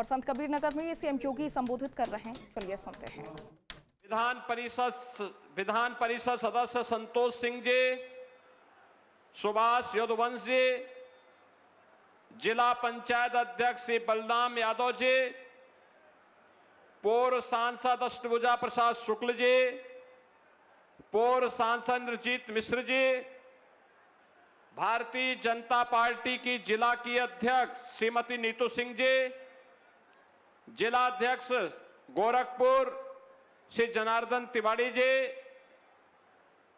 और संत कबीर नगर में सीएम योगी संबोधित कर रहे हैं। चलिए सुनते हैं। विधान परिषद सदस्य संतोष सिंह जी, सुभाष यदुवंश जी, जिला पंचायत अध्यक्ष श्री बलराम यादव जी, पूर्व सांसद अष्टभुजा प्रसाद शुक्ल जी, पूर्व सांसद इंद्रजीत मिश्र जी, भारतीय जनता पार्टी की जिला की अध्यक्ष श्रीमती नीतू सिंह जी, जिला अध्यक्ष गोरखपुर श्री जनार्दन तिवारी जी,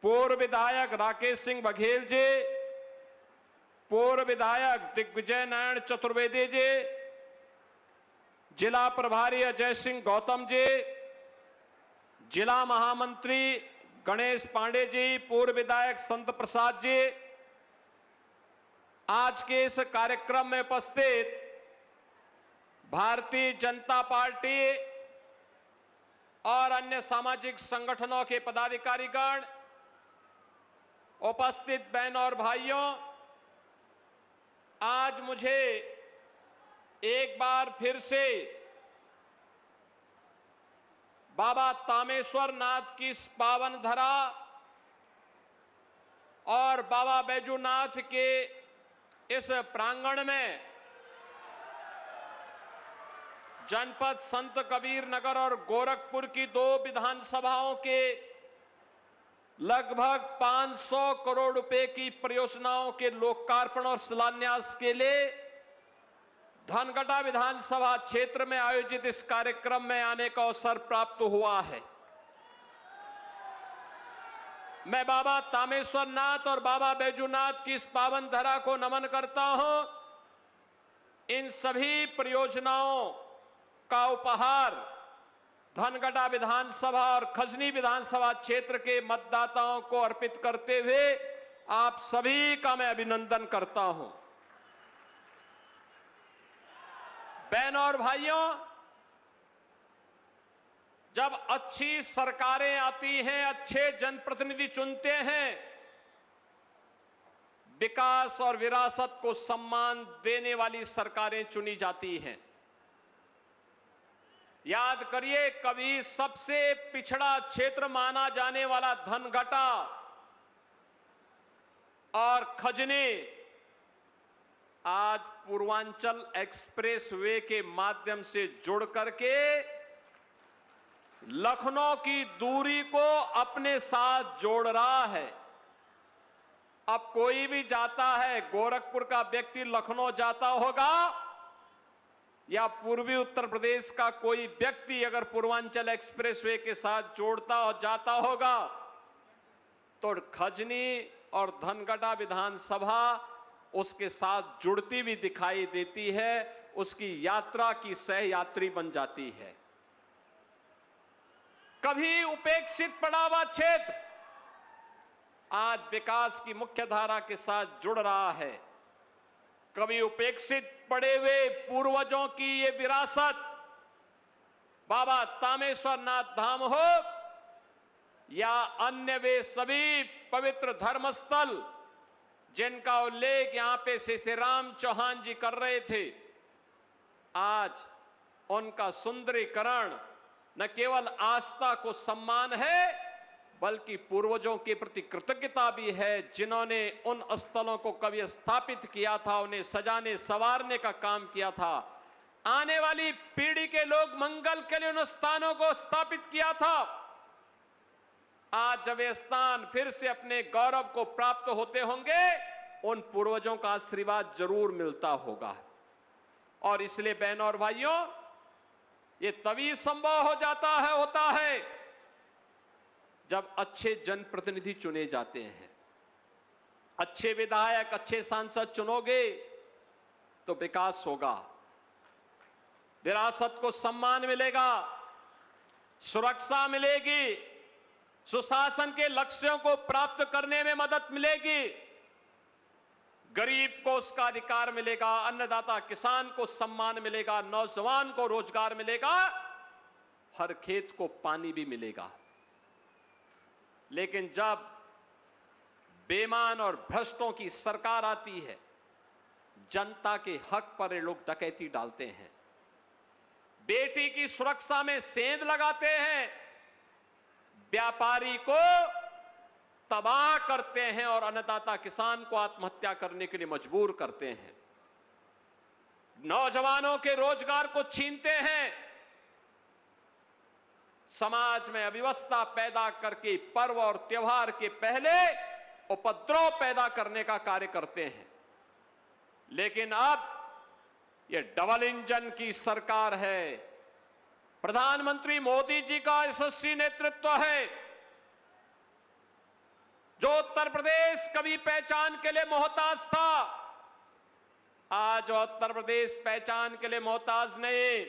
पूर्व विधायक राकेश सिंह बघेल जी, पूर्व विधायक दिग्विजय नारायण चतुर्वेदी जी, जिला प्रभारी अजय सिंह गौतम जी, जिला महामंत्री गणेश पांडे जी, पूर्व विधायक संत प्रसाद जी, आज के इस कार्यक्रम में उपस्थित भारतीय जनता पार्टी और अन्य सामाजिक संगठनों के पदाधिकारीगण, उपस्थित बहनों और भाइयों, आज मुझे एक बार फिर से बाबा तामेश्वर नाथ की इस पावन धरा और बाबा बैजूनाथ के इस प्रांगण में जनपद संत कबीर नगर और गोरखपुर की 2 विधानसभाओं के लगभग 500 करोड़ रुपए की परियोजनाओं के लोकार्पण और शिलान्यास के लिए धनगटा विधानसभा क्षेत्र में आयोजित इस कार्यक्रम में आने का अवसर प्राप्त हुआ है। मैं बाबा तामेश्वर नाथ और बाबा बैजूनाथ की इस पावन धरा को नमन करता हूं। इन सभी परियोजनाओं का उपहार धनगटा विधानसभा और खजनी विधानसभा क्षेत्र के मतदाताओं को अर्पित करते हुए आप सभी का मैं अभिनंदन करता हूं। बहनों और भाइयों, जब अच्छी सरकारें आती हैं, अच्छे जनप्रतिनिधि चुनते हैं, विकास और विरासत को सम्मान देने वाली सरकारें चुनी जाती हैं। याद करिए, कभी सबसे पिछड़ा क्षेत्र माना जाने वाला धनगटा और खजनी आज पूर्वांचल एक्सप्रेस वे के माध्यम से जुड़ करके लखनऊ की दूरी को अपने साथ जोड़ रहा है। अब कोई भी जाता है, गोरखपुर का व्यक्ति लखनऊ जाता होगा या पूर्वी उत्तर प्रदेश का कोई व्यक्ति अगर पूर्वांचल एक्सप्रेसवे के साथ जोड़ता और जाता होगा तो खजनी और धनगटा विधानसभा उसके साथ जुड़ती भी दिखाई देती है, उसकी यात्रा की सहयात्री बन जाती है। कभी उपेक्षित पड़ा हुआ क्षेत्र आज विकास की मुख्य धारा के साथ जुड़ रहा है। कभी उपेक्षित पड़े हुए पूर्वजों की ये विरासत, बाबा तामेश्वर नाथ धाम हो या अन्य वे सभी पवित्र धर्मस्थल जिनका उल्लेख यहां पे श्री राम चौहान जी कर रहे थे, आज उनका सुंदरीकरण न केवल आस्था को सम्मान है बल्कि पूर्वजों के प्रति कृतज्ञता भी है, जिन्होंने उन स्थलों को कभी स्थापित किया था, उन्हें सजाने संवारने का काम किया था। आने वाली पीढ़ी के लोग मंगल के लिए उन स्थानों को स्थापित किया था। आज जब ये स्थान फिर से अपने गौरव को प्राप्त होते होंगे, उन पूर्वजों का आशीर्वाद जरूर मिलता होगा। और इसलिए बहनों और भाइयों, ये तभी संभव होता है जब अच्छे जनप्रतिनिधि चुने जाते हैं। अच्छे विधायक, अच्छे सांसद चुनोगे तो विकास होगा, विरासत को सम्मान मिलेगा, सुरक्षा मिलेगी, सुशासन के लक्ष्यों को प्राप्त करने में मदद मिलेगी, गरीब को उसका अधिकार मिलेगा, अन्नदाता किसान को सम्मान मिलेगा, नौजवान को रोजगार मिलेगा, हर खेत को पानी भी मिलेगा। लेकिन जब बेईमान और भ्रष्टों की सरकार आती है, जनता के हक पर ये लोग डकैती डालते हैं। बेटी की सुरक्षा में सेंध लगाते हैं, व्यापारी को तबाह करते हैं और अन्नदाता किसान को आत्महत्या करने के लिए मजबूर करते हैं, नौजवानों के रोजगार को छीनते हैं, समाज में अव्यवस्था पैदा करके पर्व और त्योहार के पहले उपद्रव पैदा करने का कार्य करते हैं। लेकिन अब यह डबल इंजन की सरकार है। प्रधानमंत्री मोदी जी का यशस्वी नेतृत्व है, जो उत्तर प्रदेश कभी पहचान के लिए मोहताज था, आज उत्तर प्रदेश पहचान के लिए मोहताज नहीं,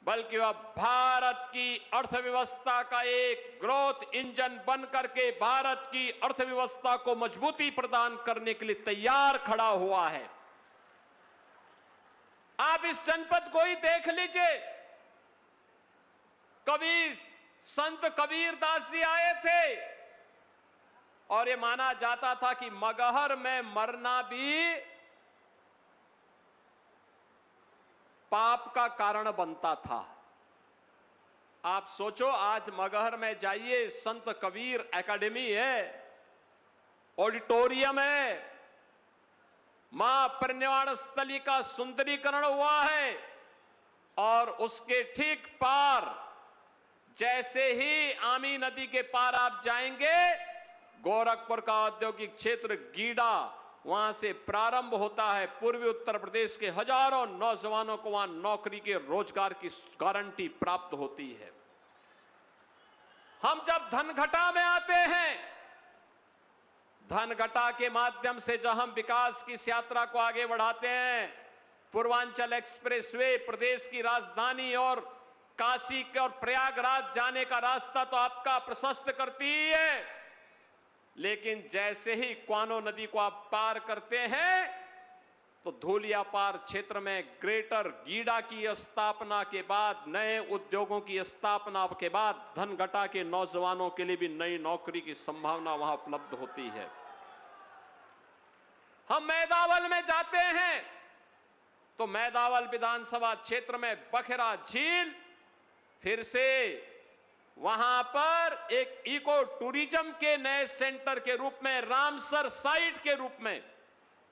बल्कि वह भारत की अर्थव्यवस्था का एक ग्रोथ इंजन बनकर के भारत की अर्थव्यवस्था को मजबूती प्रदान करने के लिए तैयार खड़ा हुआ है। आप इस जनपद को ही देख लीजिए, कभी संत कबीर दास जी आए थे और यह माना जाता था कि मगहर में मरना भी पाप का कारण बनता था। आप सोचो, आज मगहर में जाइए, संत कबीर एकेडमी है, ऑडिटोरियम है, मां परिनिर्वाण स्थली का सुंदरीकरण हुआ है और उसके ठीक पार, जैसे ही आमी नदी के पार आप जाएंगे, गोरखपुर का औद्योगिक क्षेत्र गीडा वहां से प्रारंभ होता है। पूर्वी उत्तर प्रदेश के हजारों नौजवानों को वहां नौकरी के रोजगार की गारंटी प्राप्त होती है। हम जब धनघटा में आते हैं, धनघटा के माध्यम से जब हम विकास की इस यात्रा को आगे बढ़ाते हैं, पूर्वांचल एक्सप्रेसवे प्रदेश की राजधानी और काशी और प्रयागराज जाने का रास्ता तो आपका प्रशस्त करती ही है, लेकिन जैसे ही क्वानो नदी को आप पार करते हैं तो धूलियापार क्षेत्र में ग्रेटर गीडा की स्थापना के बाद, नए उद्योगों की स्थापना के बाद धनघटा के नौजवानों के लिए भी नई नौकरी की संभावना वहां उपलब्ध होती है। हम मैदावल में जाते हैं तो मैदावल विधानसभा क्षेत्र में बखेरा झील फिर से वहां पर एक इको टूरिज्म के नए सेंटर के रूप में, रामसर साइट के रूप में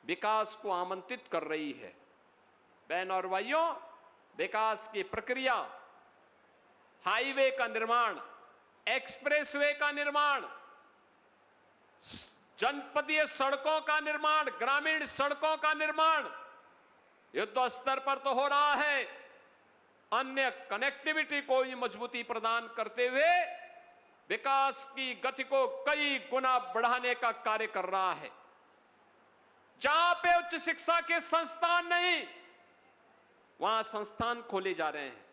विकास को आमंत्रित कर रही है। बहनों और भाइयों, विकास की प्रक्रिया, हाईवे का निर्माण, एक्सप्रेसवे का निर्माण, जनपदीय सड़कों का निर्माण, ग्रामीण सड़कों का निर्माण युद्ध स्तर पर तो हो रहा है, अन्य कनेक्टिविटी को भी मजबूती प्रदान करते हुए विकास की गति को कई गुना बढ़ाने का कार्य कर रहा है। जहां पे उच्च शिक्षा के संस्थान नहीं, वहां संस्थान खोले जा रहे हैं।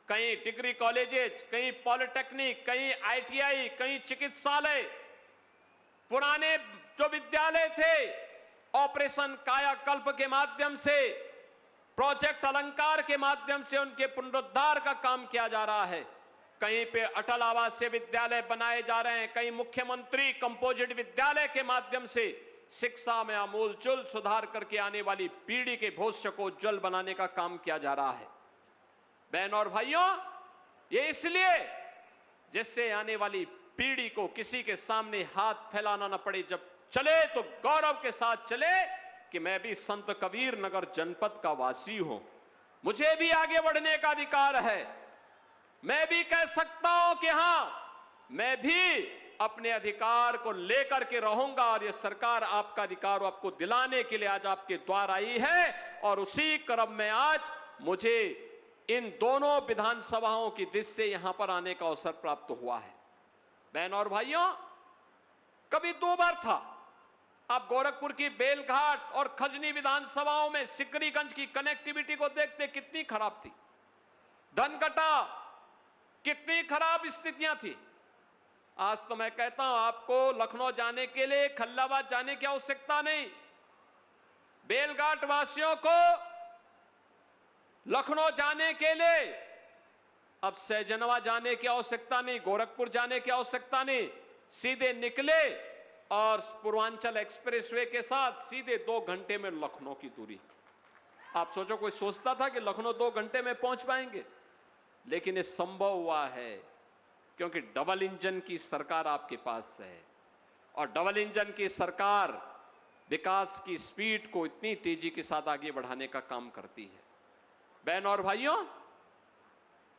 कहीं डिग्री कॉलेजेस, कहीं पॉलिटेक्निक, कहीं आईटीआई, कहीं चिकित्सालय। पुराने जो विद्यालय थे, ऑपरेशन कायाकल्प के माध्यम से, प्रोजेक्ट अलंकार के माध्यम से उनके पुनरुद्धार का काम किया जा रहा है। कहीं पे अटल आवासीय विद्यालय बनाए जा रहे हैं, कहीं मुख्यमंत्री कंपोजिट विद्यालय के माध्यम से शिक्षा में आमूलचूल सुधार करके आने वाली पीढ़ी के भविष्य को उज्जवल बनाने का काम किया जा रहा है। बहनों और भाइयों, ये इसलिए जिससे आने वाली पीढ़ी को किसी के सामने हाथ फैलाना न पड़े, जब चले तो गौरव के साथ चले कि मैं भी संत कबीर नगर जनपद का वासी हूं, मुझे भी आगे बढ़ने का अधिकार है। मैं भी कह सकता हूं कि हां, मैं भी अपने अधिकार को लेकर के रहूंगा और यह सरकार आपका अधिकार आपको दिलाने के लिए आज आपके द्वार आई है। और उसी क्रम में आज मुझे इन दोनों विधानसभाओं की दिशा से यहां पर आने का अवसर प्राप्त हुआ है। बहनों और भाइयों, कभी 2 बार था। आप गोरखपुर की बेलघाट और खजनी विधानसभाओं में सिकरीगंज की कनेक्टिविटी को देखते, कितनी खराब थी। धनघटा, कितनी खराब स्थितियां थी। आज तो मैं कहता हूं, आपको लखनऊ जाने के लिए, खल्लाबाद जाने की आवश्यकता नहीं। बेलघाट वासियों को लखनऊ जाने के लिए अब सहजनवा जाने की आवश्यकता नहीं, गोरखपुर जाने की आवश्यकता नहीं, सीधे निकले और पूर्वांचल एक्सप्रेसवे के साथ सीधे 2 घंटे में लखनऊ की दूरी। आप सोचो, कोई सोचता था कि लखनऊ 2 घंटे में पहुंच पाएंगे? लेकिन ये संभव हुआ है क्योंकि डबल इंजन की सरकार आपके पास है। और डबल इंजन की सरकार विकास की स्पीड को इतनी तेजी के साथ आगे बढ़ाने का काम करती है। बहनों और भाइयों,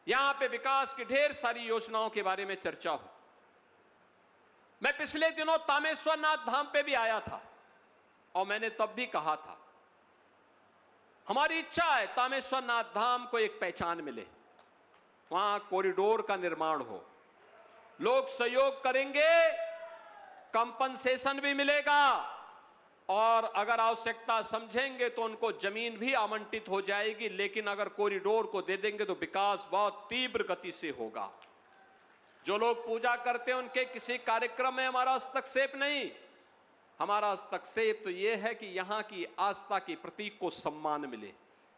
यहां पे विकास की ढेर सारी योजनाओं के बारे में चर्चा हो। मैं पिछले दिनों तामेश्वरनाथ धाम पे भी आया था और मैंने तब भी कहा था, हमारी इच्छा है तामेश्वरनाथ धाम को एक पहचान मिले, वहां कॉरिडोर का निर्माण हो, लोग सहयोग करेंगे, कंपनसेशन भी मिलेगा और अगर आवश्यकता समझेंगे तो उनको जमीन भी आवंटित हो जाएगी। लेकिन अगर कॉरिडोर को दे देंगे तो विकास बहुत तीव्र गति से होगा। जो लोग पूजा करते हैं उनके किसी कार्यक्रम में हमारा हस्तक्षेप नहीं। हमारा हस्तक्षेप तो यह है कि यहां की आस्था के प्रतीक को सम्मान मिले,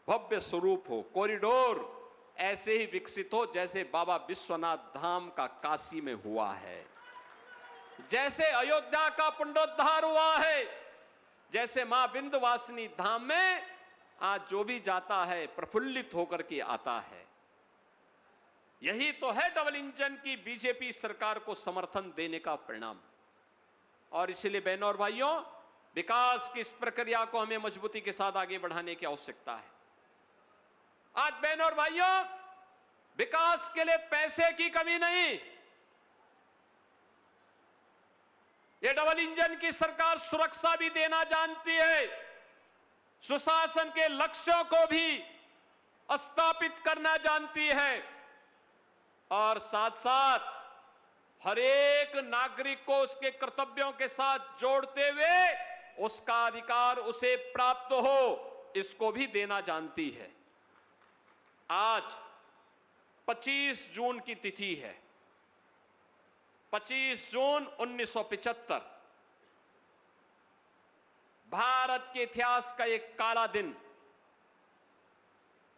भव्य स्वरूप हो, कॉरिडोर ऐसे ही विकसित हो जैसे बाबा विश्वनाथ धाम का काशी में हुआ है, जैसे अयोध्या का पुनरुद्धार हुआ है, जैसे मां विंध्यवासिनी धाम में आज जो भी जाता है प्रफुल्लित होकर के आता है। यही तो है डबल इंजन की बीजेपी सरकार को समर्थन देने का परिणाम। और इसलिए बहनों और भाइयों, विकास की इस प्रक्रिया को हमें मजबूती के साथ आगे बढ़ाने की आवश्यकता है। आज बहनों और भाइयों, विकास के लिए पैसे की कमी नहीं। ये डबल इंजन की सरकार सुरक्षा भी देना जानती है, सुशासन के लक्ष्यों को भी स्थापित करना जानती है और साथ साथ हर एक नागरिक को उसके कर्तव्यों के साथ जोड़ते हुए उसका अधिकार उसे प्राप्त हो, इसको भी देना जानती है। आज 25 जून की तिथि है, 25 जून 1975, भारत के इतिहास का एक काला दिन।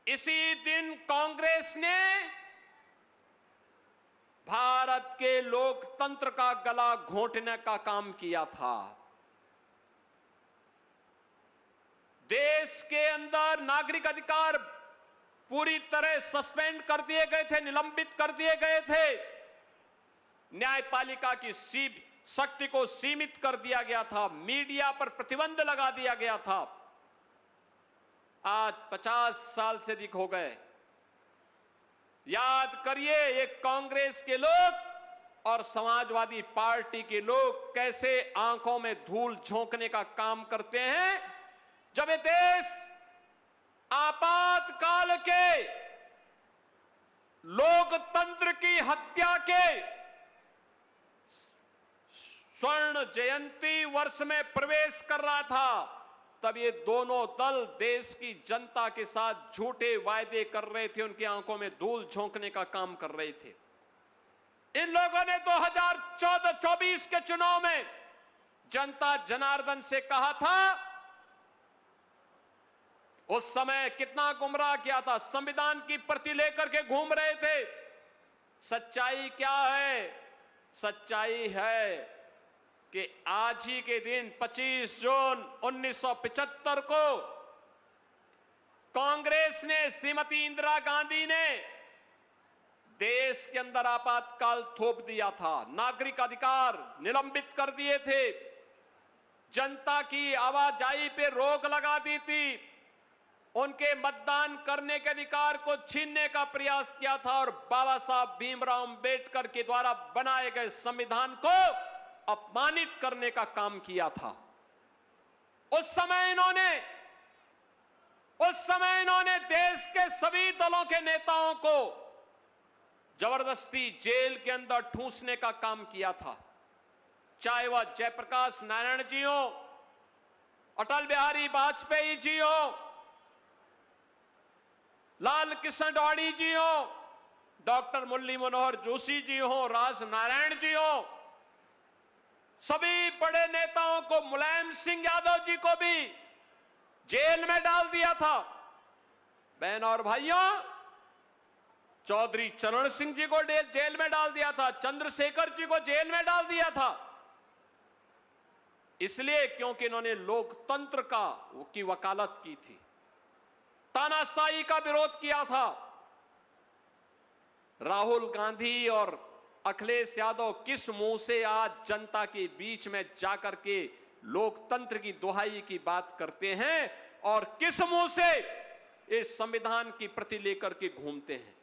इसी दिन कांग्रेस ने भारत के लोकतंत्र का गला घोंटने का काम किया था। देश के अंदर नागरिक अधिकार पूरी तरह सस्पेंड कर दिए गए थे, निलंबित कर दिए गए थे। न्यायपालिका की शक्ति को सीमित कर दिया गया था, मीडिया पर प्रतिबंध लगा दिया गया था। आज 50 साल से अधिक हो गए। याद करिए, ये कांग्रेस के लोग और समाजवादी पार्टी के लोग कैसे आंखों में धूल झोंकने का काम करते हैं जब ये देश आपातकाल के लोकतंत्र की हत्या के स्वर्ण जयंती वर्ष में प्रवेश कर रहा था। तब ये दोनों दल देश की जनता के साथ झूठे वायदे कर रहे थे, उनकी आंखों में धूल झोंकने का काम कर रहे थे। इन लोगों ने 2014-24 के चुनाव में जनता जनार्दन से कहा था, उस समय कितना गुमराह किया था, संविधान की प्रति लेकर के घूम रहे थे। सच्चाई क्या है? सच्चाई है कि आज ही के दिन 25 जून 1975 को कांग्रेस ने, श्रीमती इंदिरा गांधी ने देश के अंदर आपातकाल थोप दिया था, नागरिक अधिकार निलंबित कर दिए थे, जनता की आवाजाही पे रोक लगा दी थी, उनके मतदान करने के अधिकार को छीनने का प्रयास किया था और बाबा साहब भीमराव अंबेडकर के द्वारा बनाए गए संविधान को अपमानित करने का काम किया था। उस समय इन्होंने देश के सभी दलों के नेताओं को जबरदस्ती जेल के अंदर ठूंसने का काम किया था, चाहे वह जयप्रकाश नारायण जी हो, अटल बिहारी वाजपेयी जी हो, लाल कृष्ण अडवाणी जी हो, डॉक्टर मुरली मनोहर जोशी जी हो, राज नारायण जी हो, सभी बड़े नेताओं को, मुलायम सिंह यादव जी को भी जेल में डाल दिया था। बहनों और भाइयों, चौधरी चरण सिंह जी को जेल में डाल दिया था, चंद्रशेखर जी को जेल में डाल दिया था। इसलिए क्योंकि इन्होंने लोकतंत्र की वकालत की थी। तानाशाही का विरोध किया था। राहुल गांधी और अखिलेश यादव किस मुंह से आज जनता के बीच में जाकर के लोकतंत्र की दुहाई की बात करते हैं और किस मुंह से इस संविधान की प्रति लेकर के घूमते हैं।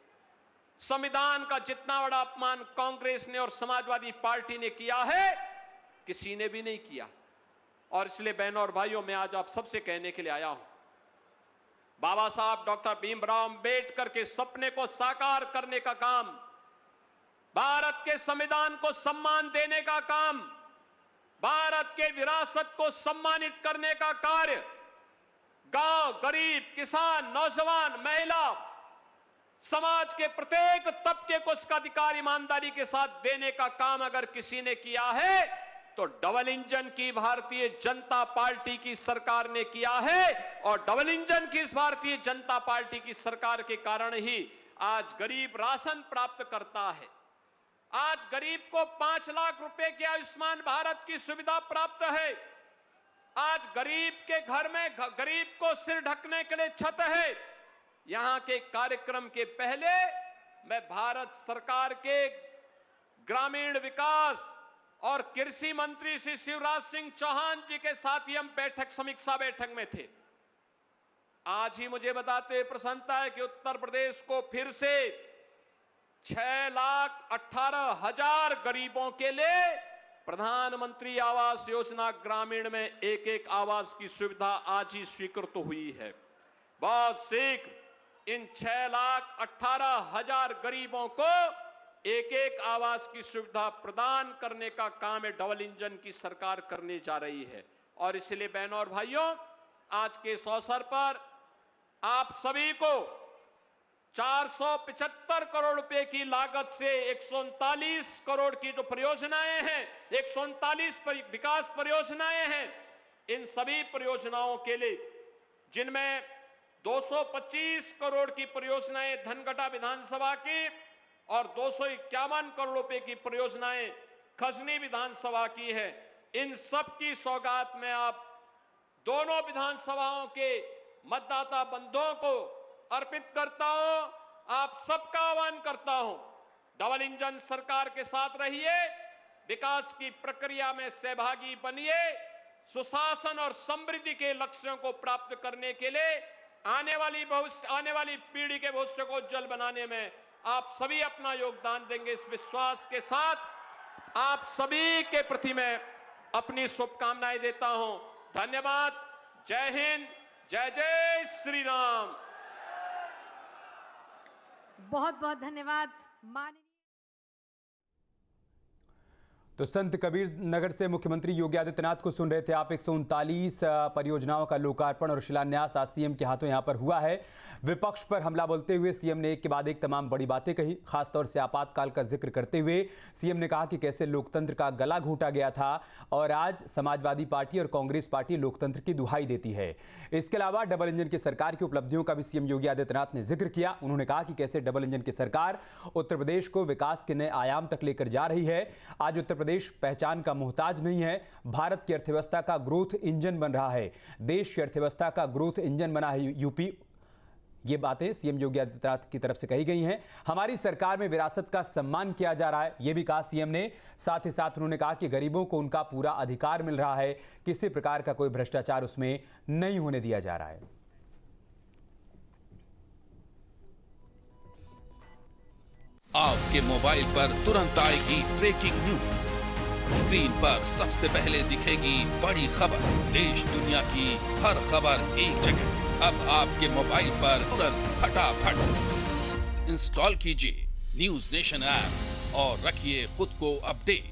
संविधान का जितना बड़ा अपमान कांग्रेस ने और समाजवादी पार्टी ने किया है, किसी ने भी नहीं किया। और इसलिए बहनों और भाइयों, मैं आज आप सबसे कहने के लिए आया हूं, बाबा साहब डॉक्टर भीमराव अंबेडकर के सपने को साकार करने का काम, भारत के संविधान को सम्मान देने का काम, भारत के विरासत को सम्मानित करने का कार्य, गांव, गरीब, किसान, नौजवान, महिला, समाज के प्रत्येक तबके को उसका अधिकार ईमानदारी के साथ देने का काम अगर किसी ने किया है तो डबल इंजन की भारतीय जनता पार्टी की सरकार ने किया है। और डबल इंजन की इस भारतीय जनता पार्टी की सरकार के कारण ही आज गरीब राशन प्राप्त करता है। आज गरीब को 5 लाख रुपए की आयुष्मान भारत की सुविधा प्राप्त है। आज गरीब के घर में गरीब को सिर ढकने के लिए छत है। यहां के कार्यक्रम के पहले मैं भारत सरकार के ग्रामीण विकास और कृषि मंत्री श्री शिवराज सिंह चौहान जी के साथ ही हम समीक्षा बैठक में थे। आज ही मुझे बताते हुए प्रसन्नता है कि उत्तर प्रदेश को फिर से 6,18,000 गरीबों के लिए प्रधानमंत्री आवास योजना ग्रामीण में एक आवास की सुविधा आज ही स्वीकृत हुई है। बहुत शीघ्र इन 6,18,000 गरीबों को एक आवास की सुविधा प्रदान करने का काम डबल इंजन की सरकार करने जा रही है। और इसलिए बहनों और भाइयों, आज के इस अवसर पर आप सभी को 475 करोड़ रुपए की लागत से 139 करोड़ की जो परियोजनाएं हैं, 139 विकास परियोजनाएं हैं, इन सभी परियोजनाओं के लिए, जिनमें 225 करोड़ की परियोजनाएं धनगटा विधानसभा की और 251 करोड़ रुपए की परियोजनाएं खजनी विधानसभा की है, इन सब की सौगात में आप दोनों विधानसभाओं के मतदाता बंधुओं को अर्पित करता हूं। आप सबका आह्वान करता हूं, डबल इंजन सरकार के साथ रहिए, विकास की प्रक्रिया में सहभागी बनिए, सुशासन और समृद्धि के लक्ष्यों को प्राप्त करने के लिए आने वाली पीढ़ी के भविष्य को उज्जवल बनाने में आप सभी अपना योगदान देंगे। इस विश्वास के साथ आप सभी के प्रति मैं अपनी शुभकामनाएं देता हूं। धन्यवाद। जय हिंद, जय जय श्री राम। बहुत बहुत धन्यवाद माननीय। तो संत कबीर नगर से मुख्यमंत्री योगी आदित्यनाथ को सुन रहे थे आप। 139 परियोजनाओं का लोकार्पण और शिलान्यास आज सीएम के हाथों यहां पर हुआ है। विपक्ष पर हमला बोलते हुए सीएम ने एक के बाद एक तमाम बड़ी बातें कही। खासतौर से आपातकाल का जिक्र करते हुए सीएम ने कहा कि कैसे लोकतंत्र का गला घोंटा गया था और आज समाजवादी पार्टी और कांग्रेस पार्टी लोकतंत्र की दुहाई देती है। इसके अलावा डबल इंजन की सरकार की उपलब्धियों का भी सीएम योगी आदित्यनाथ ने जिक्र किया। उन्होंने कहा कि कैसे डबल इंजन की सरकार उत्तर प्रदेश को विकास के नए आयाम तक लेकर जा रही है। आज उत्तर प्रदेश पहचान का मोहताज नहीं है, भारत की अर्थव्यवस्था का ग्रोथ इंजन बन रहा है। देश की अर्थव्यवस्था का ग्रोथ इंजन बना है यूपी। ये बातें सीएम योगी आदित्यनाथ की तरफ से कही गई हैं। हमारी सरकार में विरासत का सम्मान किया जा रहा है, ये भी कहा सीएम ने। साथ ही साथ उन्होंने कहा कि गरीबों को उनका पूरा अधिकार मिल रहा है, किसी प्रकार का कोई भ्रष्टाचार उसमें नहीं होने दिया जा रहा है। आपके मोबाइल पर तुरंत आएगी ब्रेकिंग न्यूज। स्क्रीन पर सबसे पहले दिखेगी बड़ी खबर, देश दुनिया की हर खबर एक जगह। अब आपके मोबाइल पर तुरंत फटाफट इंस्टॉल कीजिए न्यूज नेशन ऐप और रखिए खुद को अपडेट।